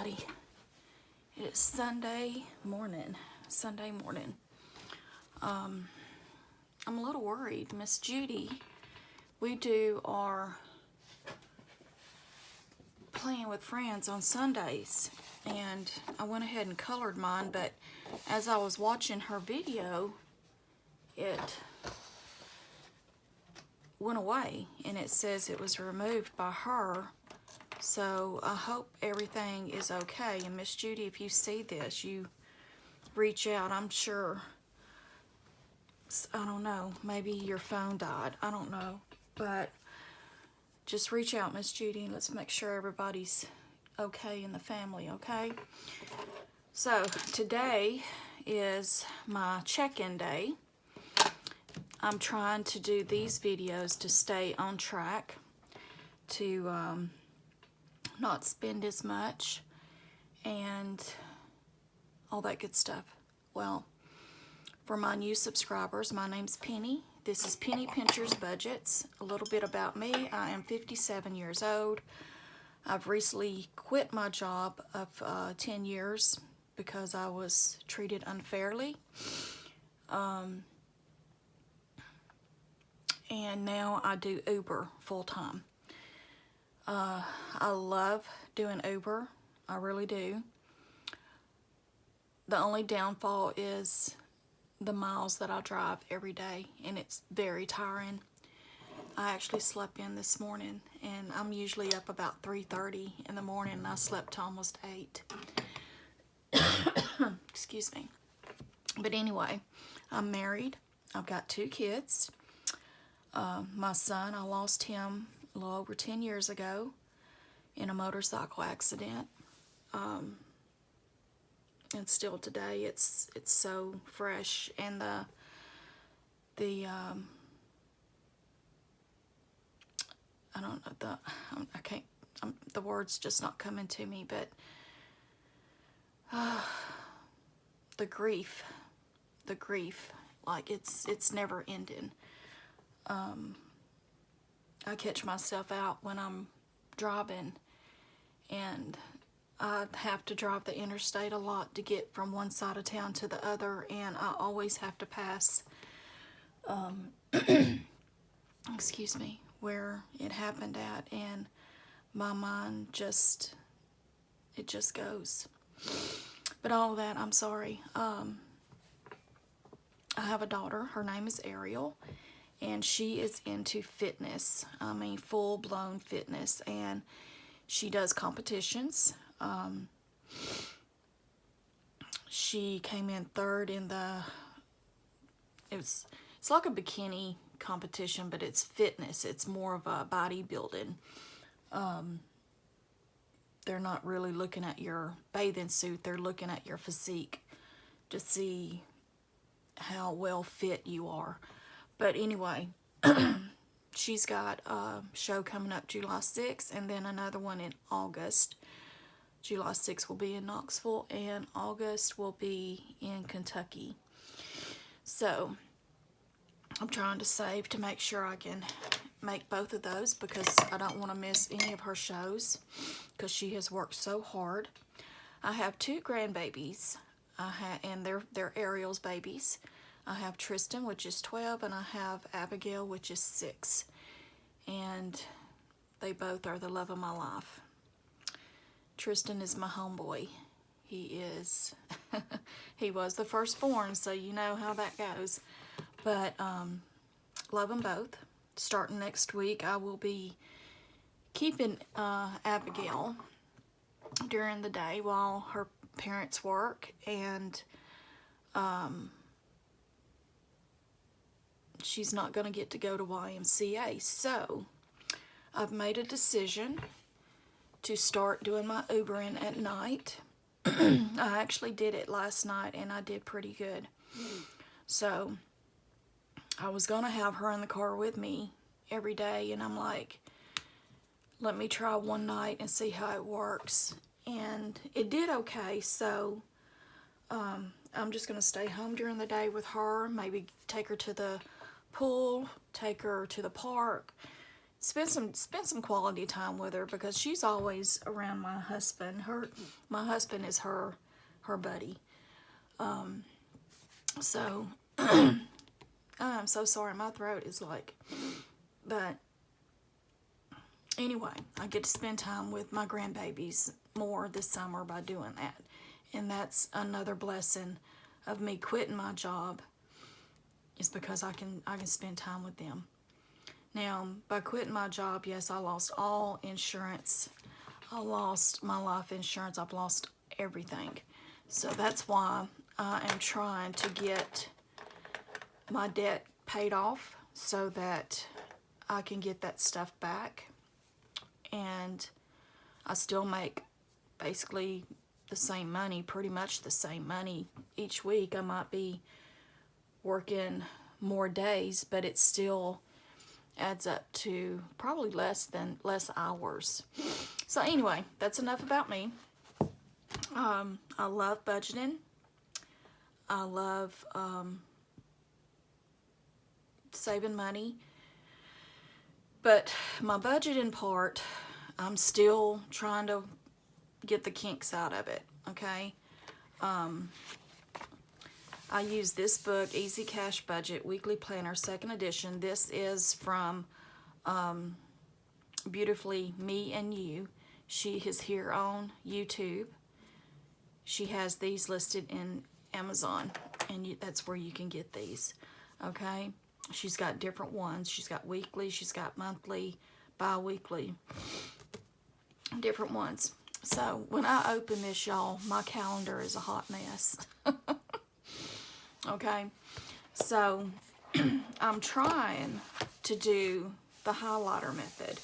everybody. It is Sunday morning. I'm a little worried. Miss Judy, we do our playing with friends on Sundays, and I went ahead and colored mine, but as I was watching her video, it went away, and it says it was removed by her. So I hope everything is okay. And Miss Judy, if you see this, you reach out. I'm sure, I don't know, maybe your phone died. I don't know. But just reach out, Miss Judy, and let's make sure everybody's okay in the family, okay? So today is my check-in day. I'm trying to do these videos to stay on track, to not spend as much and all that good stuff. Well, for my new subscribers, my name's Penny. This is Penny Pincher's Budgets. A little bit about me. I am 57 years old. I've recently quit my job of 10 years because I was treated unfairly. And now I do Uber full-time. I love doing Uber. I really do. The only downfall is the miles that I drive every day, and it's very tiring. I actually slept in this morning, and I'm usually up about 3:30 in the morning, and I slept till almost 8. Excuse me. But anyway, I'm married. I've got 2 kids. My son, I lost him a little over 10 years ago in a motorcycle accident. And still today, it's so fresh, and the I don't know, I can't, the words just not coming to me, but the grief, like it's never ending. I catch myself out when I'm driving, and I have to drive the interstate a lot to get from one side of town to the other, and I always have to pass, excuse me, where it happened at, and my mind it just goes. But all of that, I'm sorry. I have a daughter. Her name is Ariel, and she is into fitness. I mean, full-blown fitness, and she does competitions. She came in 3rd in it's like a bikini competition, but it's fitness. It's more of a bodybuilding. They're not really looking at your bathing suit. They're looking at your physique to see how well fit you are. But anyway, she's got a show coming up July 6th, and then another one in August. July 6th will be in Knoxville, and August will be in Kentucky. So I'm trying to save to make sure I can make both of those, because I don't want to miss any of her shows, because she has worked so hard. I have 2 grandbabies, and they're Ariel's babies. I have Tristan, which is 12, and I have Abigail, which is 6. And they both are the love of my life. Tristan is my homeboy. He is, he was the firstborn, so you know how that goes. But love them both. Starting next week, I will be keeping Abigail during the day while her parents work, and she's not going to get to go to YMCA. So I've made a decision to start doing my Ubering at night. I actually did it last night, and I did pretty good. So I was going to have her in the car with me every day, and I'm like, let me try one night and see how it works. And it did okay, so I'm just going to stay home during the day with her, maybe take her to the pool, take her to the park, spend some quality time with her, because she's always around my husband. My husband is her buddy. So I'm so sorry, my throat is like, but anyway, I get to spend time with my grandbabies more this summer by doing that. And that's another blessing of me quitting my job, is because I can spend time with them. Now, by quitting my job, yes, I lost all insurance. I lost my life insurance. I've lost everything. So that's why I am trying to get my debt paid off so that I can get that stuff back. And I still make basically the same money, pretty much the same money each week. I might be working more days, but it still adds up to probably less hours. So anyway, that's enough about me. I love budgeting. I love saving money. But my budgeting part, I'm still trying to get the kinks out of it, okay? I use this book, Easy Cash Budget Weekly Planner, 2nd edition. This is from Beautifully Me and You. She is here on YouTube. She has these listed in Amazon, and that's where you can get these, okay? She's got different ones. She's got weekly, she's got monthly, bi-weekly, different ones. So when I open this, y'all, my calendar is a hot mess. Okay, so I'm trying to do the highlighter method.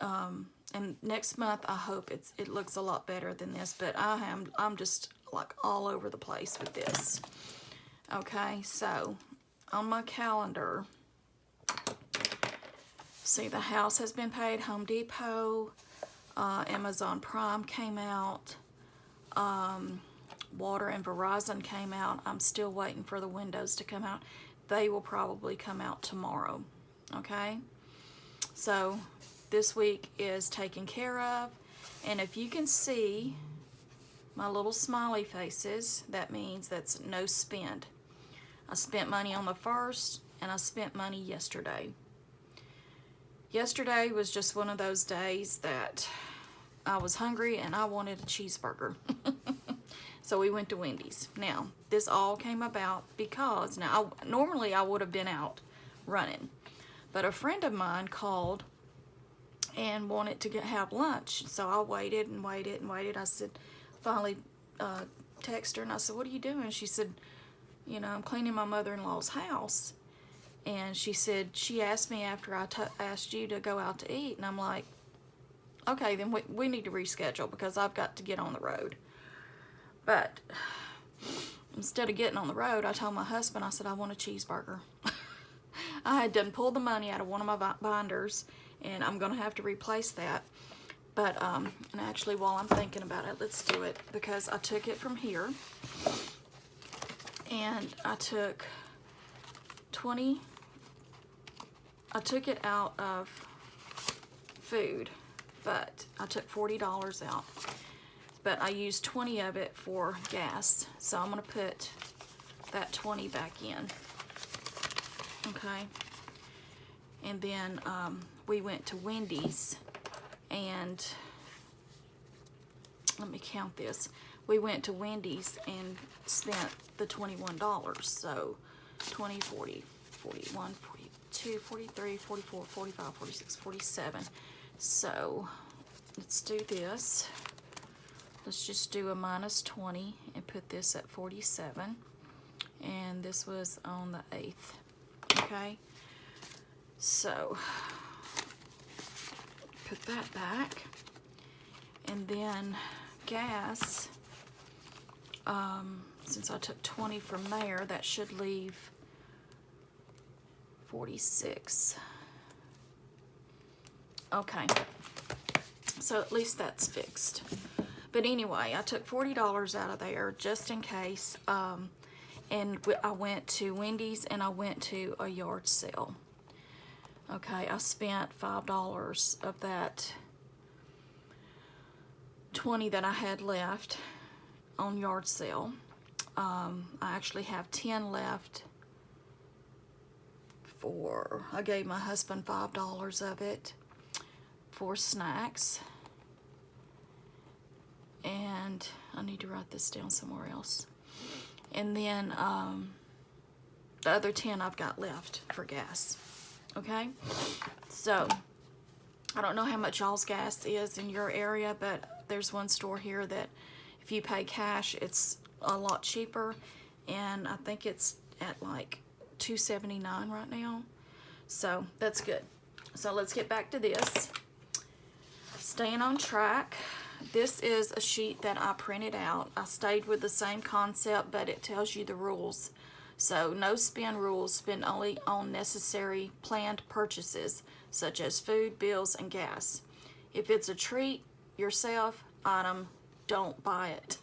And next month I hope it looks a lot better than this, but I'm just like all over the place with this. Okay, so on my calendar, see, the house has been paid, Home Depot, Amazon Prime came out, Water and Verizon came out. I'm still waiting for the windows to come out. They will probably come out tomorrow, okay? So this week is taken care of, and if you can see my little smiley faces, that means that's no spend. I spent money on the 1st, and I spent money yesterday. Yesterday was just one of those days that I was hungry and I wanted a cheeseburger. So we went to Wendy's. Now, this all came about because, normally I would have been out running, but a friend of mine called and wanted to have lunch. So I waited and waited and waited. I said, finally text her, and I said, what are you doing? She said, I'm cleaning my mother-in-law's house. And she said, she asked me after I asked you to go out to eat, and I'm like, okay, then we need to reschedule because I've got to get on the road. But instead of getting on the road, I told my husband, I said, I want a cheeseburger. I had done pulled the money out of one of my binders, and I'm going to have to replace that. But, and actually, while I'm thinking about it, let's do it, because I took it from here, and I took it out of food, but I took $40 out. But I used 20 of it for gas, so I'm going to put that 20 back in. Okay. And then we went to Wendy's, and let me count this. We went to Wendy's and spent the $21. So 20, 40, 41, 42, 43, 44, 45, 46, 47. So let's do this. Let's just do a minus 20 and put this at 47. And this was on the 8th. Okay. So put that back. And then gas, since I took 20 from there, that should leave 46. Okay. So at least that's fixed. But anyway, I took $40 out of there just in case, and I went to Wendy's and I went to a yard sale. Okay, I spent $5 of that 20 that I had left on yard sale. I actually have 10 left I gave my husband $5 of it for snacks. And I need to write this down somewhere else. And then the other 10 I've got left for gas. Okay? So, I don't know how much y'all's gas is in your area, but there's one store here that if you pay cash, it's a lot cheaper. And I think it's at like $2.79 right now. So, that's good. So, let's get back to this. Staying on track. This is a sheet that I printed out. I stayed with the same concept, but it tells you the rules. So no spend rules, spend only on necessary planned purchases, such as food, bills, and gas. If it's a treat, yourself, item, don't buy it.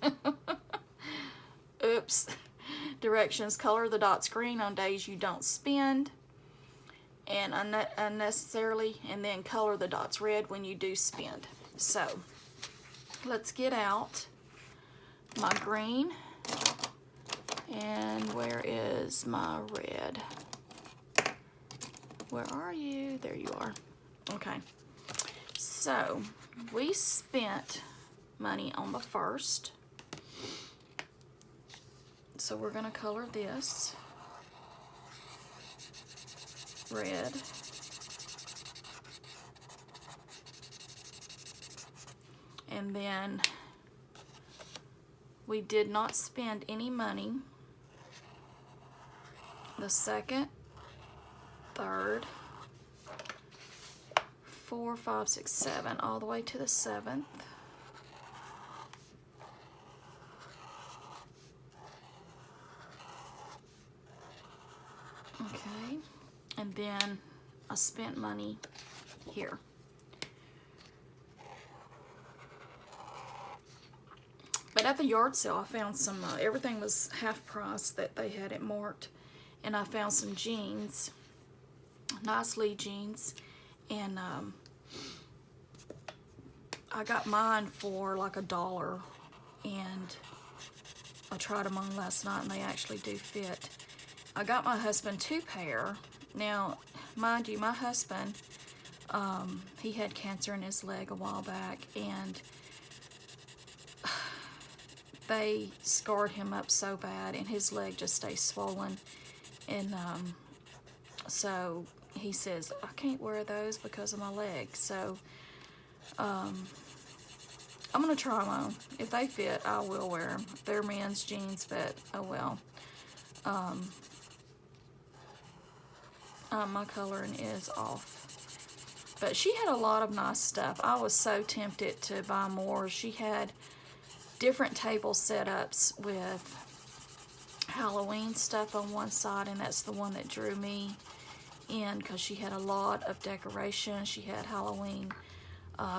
Oops. Directions, color the dots green on days you don't spend and unnecessarily, and then color the dots red when you do spend. So, let's get out my green, and where is my red? Where are you? There you are. Okay, so we spent money on the first, so we're going to color this red. And then we did not spend any money the second, third, 4, 5, 6, 7, all the way to the 7th. Okay, and then I spent money here. But at the yard sale, I found some, everything was half price that they had it marked. And I found some jeans, nice Lee jeans. And I got mine for like $1. And I tried them on last night and they actually do fit. I got my husband 2 pair. Now, mind you, my husband, he had cancer in his leg a while back. And they scarred him up so bad, and his leg just stays swollen. And so he says, I can't wear those because of my leg. So I'm going to try them on. If they fit, I will wear them. They're men's jeans, but oh well. My coloring is off. But she had a lot of nice stuff. I was so tempted to buy more. She had different table setups with Halloween stuff on one side, and that's the one that drew me in because she had a lot of decoration. She had Halloween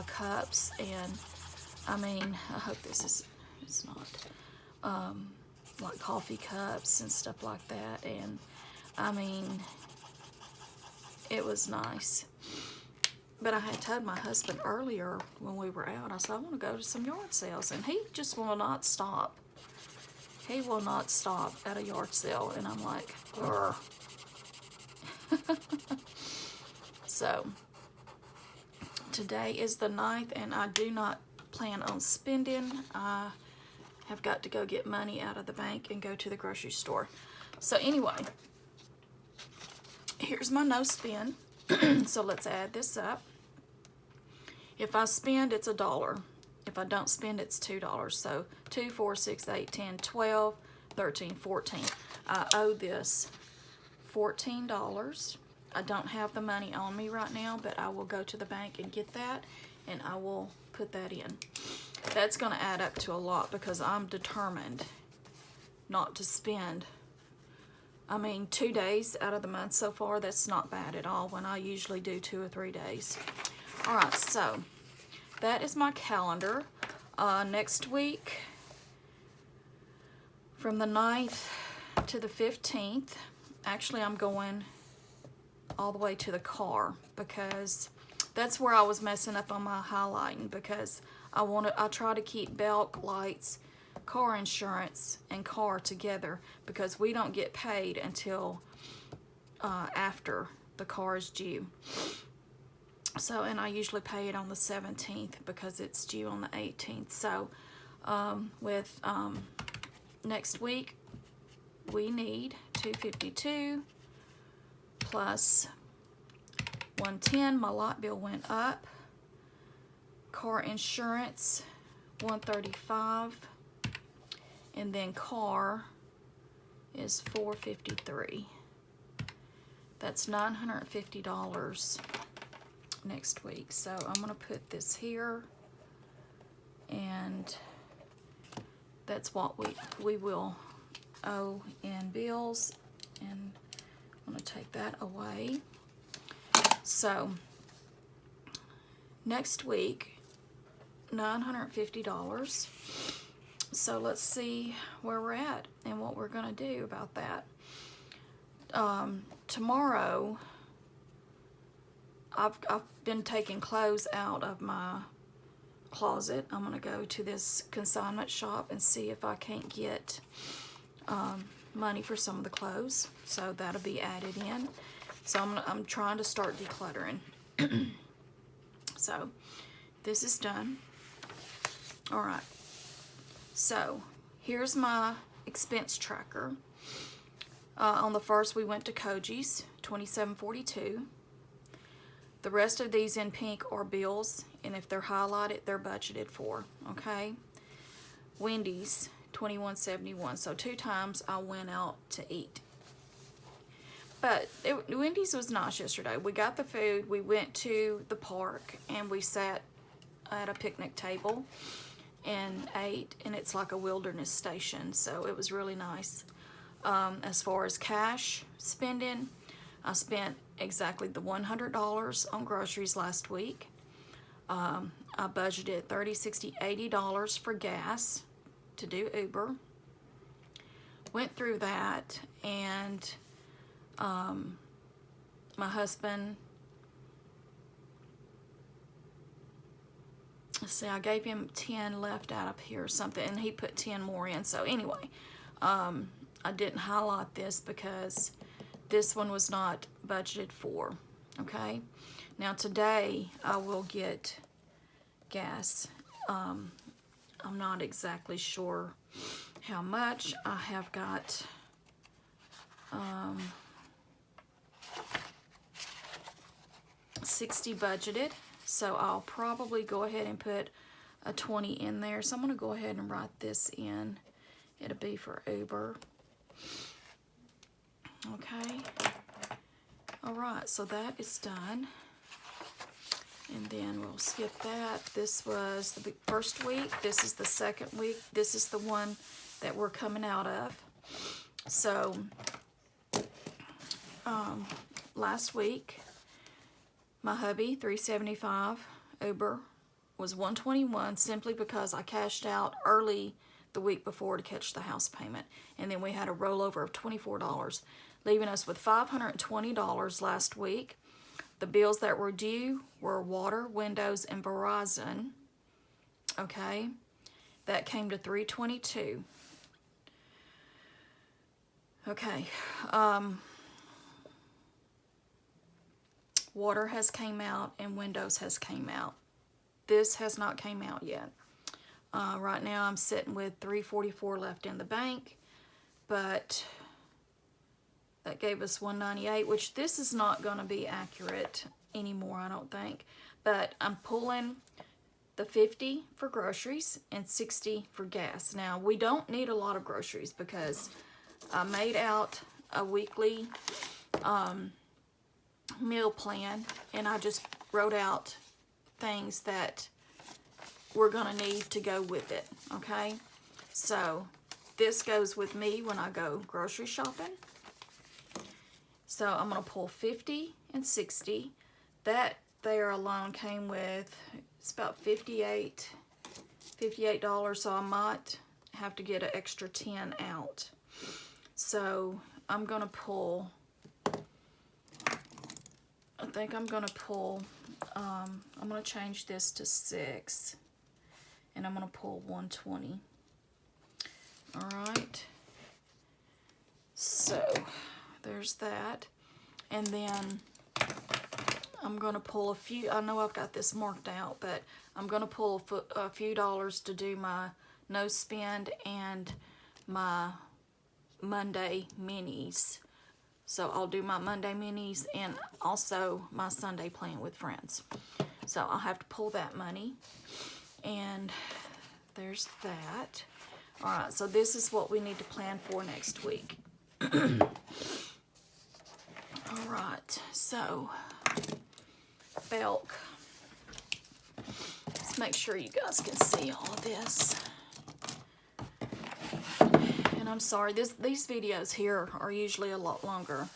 cups, and I mean, I hope this is, it's not, like coffee cups and stuff like that. And I mean, it was nice. But I had told my husband earlier when we were out, I said, I want to go to some yard sales. And he just will not stop. He will not stop at a yard sale. And I'm like, grr. So, today is the 9th, and I do not plan on spending. I have got to go get money out of the bank and go to the grocery store. So anyway, here's my no spend. So let's add this up. If I spend, it's $1. If I don't spend, it's $2. So 2, 4, 6, 8, 10, 12, 13, 14. I owe this $14. I don't have the money on me right now, but I will go to the bank and get that, and I will put that in. That's going to add up to a lot because I'm determined not to spend. I mean, 2 days out of the month so far, that's not bad at all when I usually do 2 or 3 days. All right, so that is my calendar. Next week, from the 9th to the 15th, actually I'm going all the way to the car, because that's where I was messing up on my highlighting, because I try to keep belk, lights, car insurance, and car together, because we don't get paid until after the car is due. So, and I usually pay it on the 17th because it's due on the 18th. So, with next week, we need $252 plus $110. My lot bill went up. Car insurance $135, and then car is $453. That's $950 next week. So I'm gonna put this here, and that's what we will owe in bills, and I'm gonna take that away. So next week, $950. So let's see where we're at and what we're gonna do about that. Tomorrow, I've been taking clothes out of my closet. I'm gonna go to this consignment shop and see if I can't get money for some of the clothes. So that'll be added in. So I'm trying to start decluttering. So this is done. All right. So here's my expense tracker. On the first, we went to Koji's, $27.42. The rest of these in pink are bills, and if they're highlighted, they're budgeted for, okay? Wendy's, $21.71. So 2 times I went out to eat. But Wendy's was nice yesterday. We got the food, we went to the park, and we sat at a picnic table and ate, and it's like a wilderness station, so it was really nice. As far as cash spending, I spent exactly the $100 on groceries last week. I budgeted $30, $60, $80 for gas to do Uber. Went through that, and my husband, let's see, I gave him 10 left out of here or something, and he put 10 more in. So anyway, I didn't highlight this because this one was not budgeted for, okay? Now today I will get gas. I'm not exactly sure how much. I have got $60 budgeted, so I'll probably go ahead and put a 20 in there. So I'm gonna go ahead and write this in. It'll be for Uber. Okay. All right, so that is done. And then we'll skip that. This was the first week. This is the second week. This is the one that we're coming out of. So, last week, my hubby, $375. Uber was $121, simply because I cashed out early the week before to catch the house payment. And then we had a rollover of $24, leaving us with $520 last week. The bills that were due were water, windows, and Verizon. Okay, that came to $322. Okay, water has came out and windows has came out. This has not came out yet. Right now I'm sitting with $344 left in the bank, but that gave us $198, which this is not going to be accurate anymore, I don't think. But I'm pulling the $50 for groceries and $60 for gas. Now, we don't need a lot of groceries because I made out a weekly meal plan, and I just wrote out things that we're going to need to go with it, okay? So this goes with me when I go grocery shopping. So I'm going to pull 50 and 60. That there alone came with, it's about $58, so I might have to get an extra 10 out. So I'm going to pull I think I'm going to pull, I'm going to change this to 6, and I'm going to pull 120. All right. So there's that. And then I'm going to pull a few, I know I've got this marked out, but I'm going to pull a few dollars to do my no spend and my Monday minis. So I'll do my Monday minis and also my Sunday plan with friends. So I'll have to pull that money. And there's that. All right, so this is what we need to plan for next week. All right, so Belk. Let's make sure you guys can see all of this. And I'm sorry, these videos here are usually a lot longer.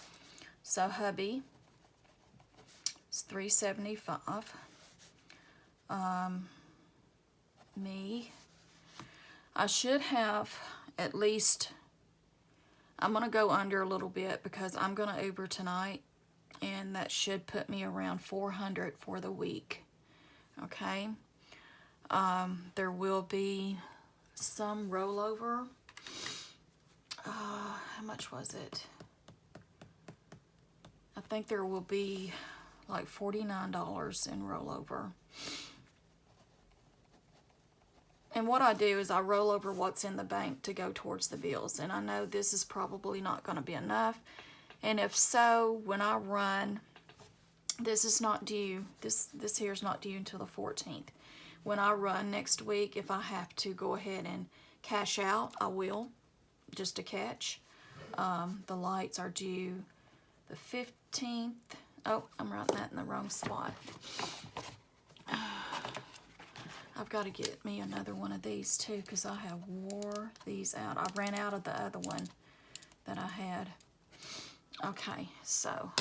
So hubby, it's $375. Me, I should have at least, I'm going to go under a little bit because I'm going to Uber tonight, and that should put me around $400 for the week. Okay. There will be some rollover. How much was it? I think there will be like $49 in rollover. And what I do is I roll over what's in the bank to go towards the bills. And I know this is probably not going to be enough. And if so, when I run, this is not due. This here is not due until the 14th. When I run next week, if I have to go ahead and cash out, I will, just to catch. The lights are due the 15th. Oh, I'm writing that in the wrong spot. I've got to get me another one of these too, because I have wore these out. I ran out of the other one that I had. Okay, so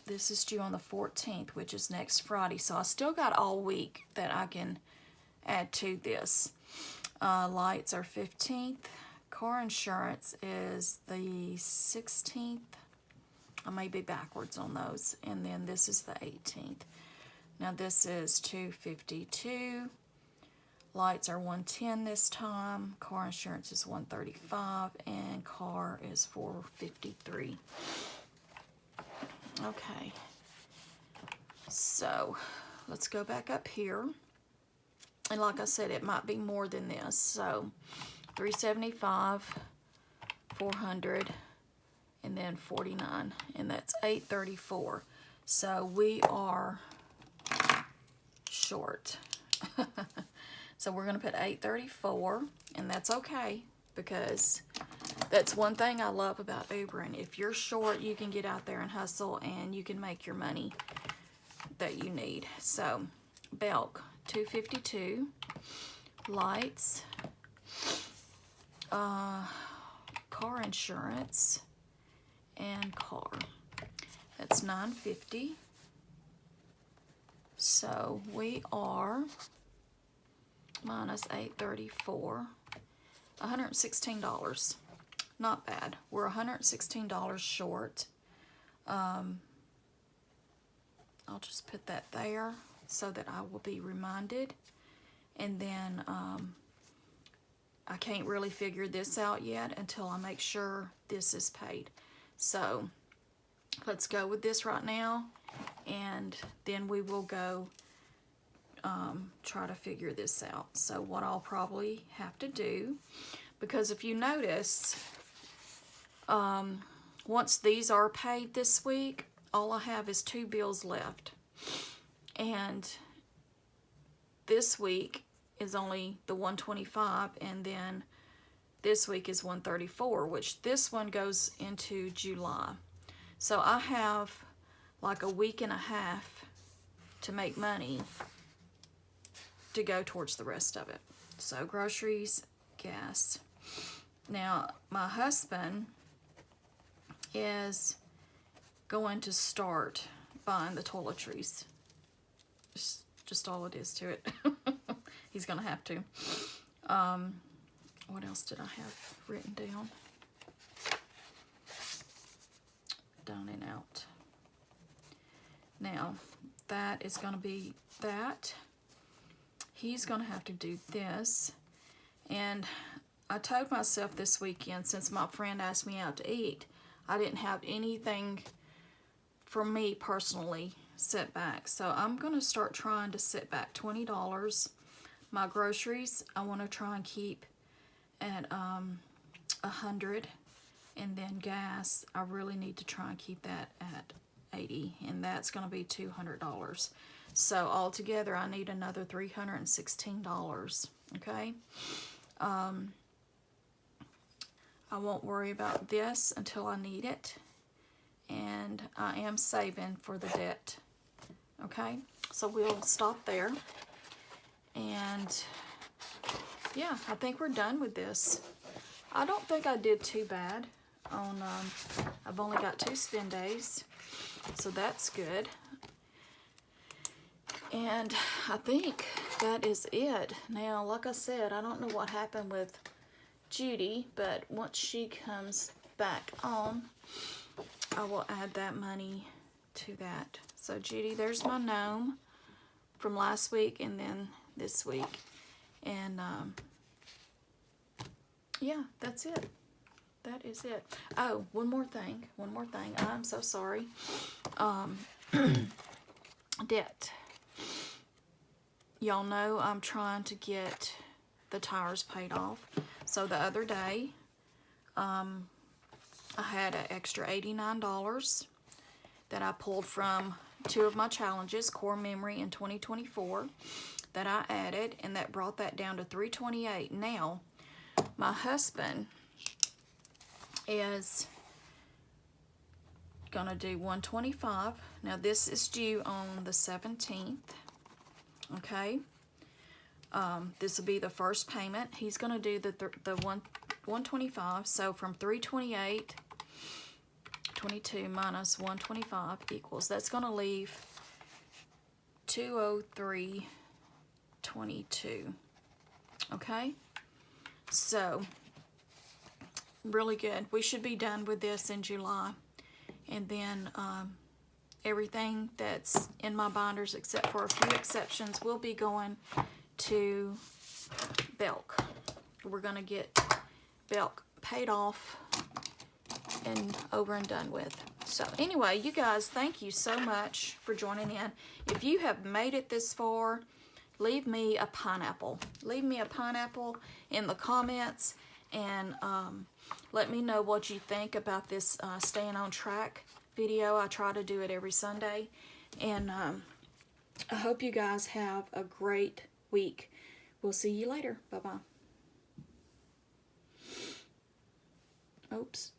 this is due on the 14th, which is next Friday. So I still got all week that I can add to this. Lights are 15th. Car insurance is the 16th. I may be backwards on those. And then this is the 18th. Now this is $252. Lights are $110 this time. Car insurance is $135, and car is $453. Okay. So let's go back up here. And like I said, it might be more than this. So $375, $400, and then $49, and that's $834. So we are short. So we're going to put $834, and that's okay, because that's one thing I love about Ubering. If you're short, you can get out there and hustle, and you can make your money that you need. So Belk, $252. Lights, car insurance, and car. That's $950. So we are minus $834, $116. Not bad. We're $116 short. I'll just put that there so that I will be reminded. And then I can't really figure this out yet until I make sure this is paid. So let's go with this right now, and then we will go try to figure this out. So what I'll probably have to do, because if you notice, once these are paid this week, all I have is 2 bills left. And this week is only the $125, and then this week is $134, which this one goes into July. So I have like a week and a half to make money to go towards the rest of it. So groceries, gas. Now my husband is going to start buying the toiletries. Just all it is to it. He's gonna have to. What else did I have written down? Down and out. Now, that is going to be that. He's going to have to do this. And I told myself this weekend, since my friend asked me out to eat, I didn't have anything for me personally set back. So I'm going to start trying to set back $20. My groceries, I want to try and keep at $100. And then gas, I really need to try and keep that at $80, and that's going to be $200. So altogether, I need another $316. Okay. I won't worry about this until I need it, and I am saving for the debt. Okay. So we'll stop there, and yeah, I think we're done with this. I don't think I did too bad on, I've only got 2 spend days, so that's good. And I think that is it. Now, like I said, I don't know what happened with Judy, but once she comes back on, I will add that money to that. So Judy, there's my gnome from last week and then this week. And yeah, that's it. That is it. Oh, one more thing. I'm so sorry. Debt. Y'all know I'm trying to get the tires paid off. So the other day, I had an extra $89 that I pulled from 2 of my challenges, Core Memory in 2024, that I added, and that brought that down to $328. Now, my husband is gonna do $125. Now this is due on the 17th. Okay. This will be the first payment. He's gonna do the $125. So from $328, 22 minus $125 equals, that's gonna leave $203.22. Okay. So really good. We should be done with this in July. And then everything that's in my binders, except for a few exceptions, will be going to Belk. We're going to get Belk paid off and over and done with. So anyway, you guys, thank you so much for joining in. If you have made it this far, leave me a pineapple. Leave me a pineapple in the comments, and let me know what you think about this staying on track video. I try to do it every Sunday. And I hope you guys have a great week. We'll see you later. Bye-bye. Oops.